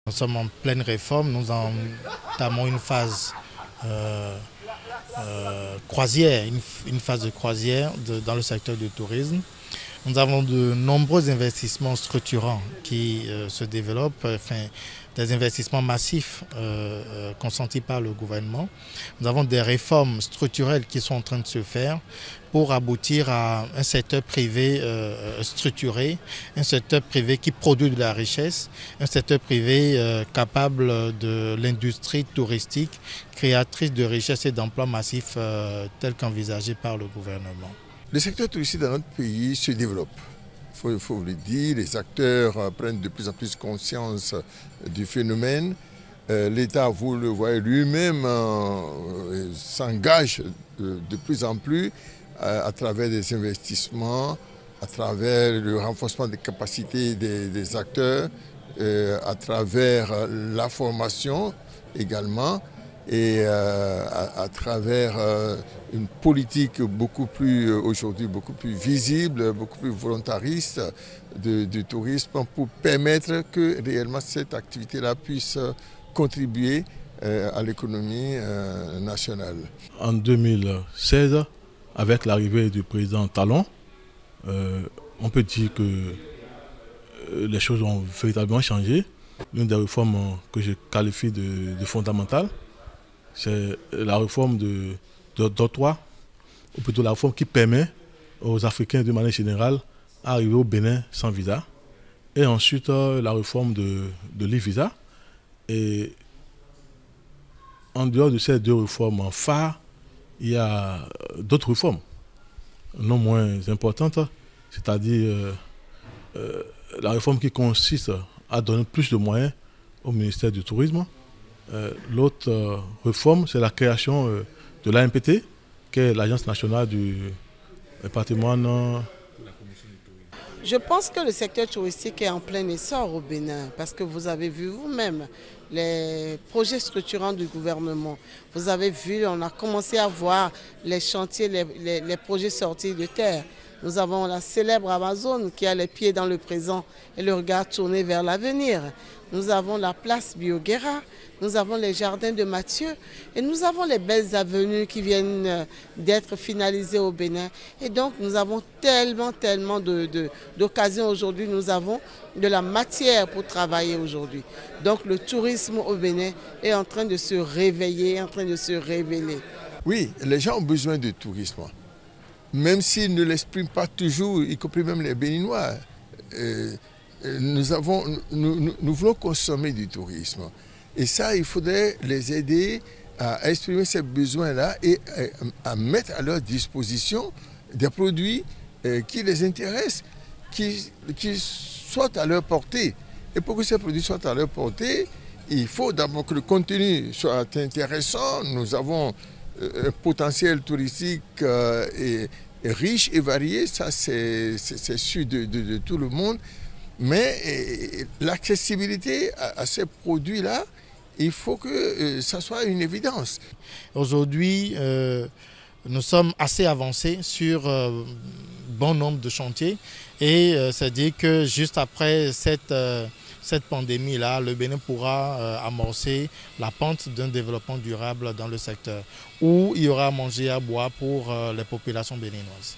Nous sommes en pleine réforme, nous entamons une phase croisière, une phase de croisière dans le secteur du tourisme. Nous avons de nombreux investissements structurants qui se développent, des investissements massifs consentis par le gouvernement. Nous avons des réformes structurelles qui sont en train de se faire pour aboutir à un secteur privé structuré, un secteur privé qui produit de la richesse, un secteur privé capable de l'industrie touristique, créatrice de richesse et d'emplois massifs tel qu'envisagé par le gouvernement. Le secteur touristique dans notre pays se développe. Il faut le dire, les acteurs prennent de plus en plus conscience du phénomène. L'État, vous le voyez lui-même, s'engage de plus en plus à travers des investissements, à travers le renforcement des capacités des acteurs, à travers la formation également, et à travers une politique aujourd'hui beaucoup plus visible, beaucoup plus volontariste du tourisme pour permettre que réellement cette activité-là puisse contribuer à l'économie nationale. En 2016, avec l'arrivée du président Talon, on peut dire que les choses ont véritablement changé. L'une des réformes que je qualifie de fondamentale, c'est la réforme d'octroi, ou plutôt la réforme qui permet aux Africains de manière générale d'arriver au Bénin sans visa. Et ensuite la réforme de l'e-visa. Et en dehors de ces deux réformes phares, il y a d'autres réformes non moins importantes, c'est-à-dire la réforme qui consiste à donner plus de moyens au ministère du Tourisme. L'autre réforme, c'est la création de l'ANPT, qui est l'Agence nationale du patrimoine. Je pense que le secteur touristique est en plein essor au Bénin, parce que vous avez vu vous-même les projets structurants du gouvernement. Vous avez vu, on a commencé à voir les chantiers, les projets sortis de terre. Nous avons la célèbre Amazon qui a les pieds dans le présent et le regard tourné vers l'avenir. Nous avons la place Bioguera, nous avons les jardins de Mathieu et nous avons les belles avenues qui viennent d'être finalisées au Bénin. Et donc nous avons tellement d'occasions aujourd'hui, nous avons de la matière pour travailler aujourd'hui. Donc le tourisme au Bénin est en train de se réveiller, en train de se révéler. Oui, les gens ont besoin de tourisme. Même s'ils ne l'expriment pas toujours, y compris même les Béninois. Nous voulons consommer du tourisme. Et ça, il faudrait les aider à exprimer ces besoins-là et à mettre à leur disposition des produits qui les intéressent, qui soient à leur portée. Et pour que ces produits soient à leur portée, il faut d'abord que le contenu soit intéressant. Nous avons un potentiel touristique riche et varié, ça c'est sûr de tout le monde. Mais l'accessibilité à ces produits-là, il faut que ça soit une évidence. Aujourd'hui, nous sommes assez avancés sur bon nombre de chantiers et c'est-à-dire que juste après cette pandémie-là, le Bénin pourra amorcer la pente d'un développement durable dans le secteur où il y aura à manger et à boire pour les populations béninoises.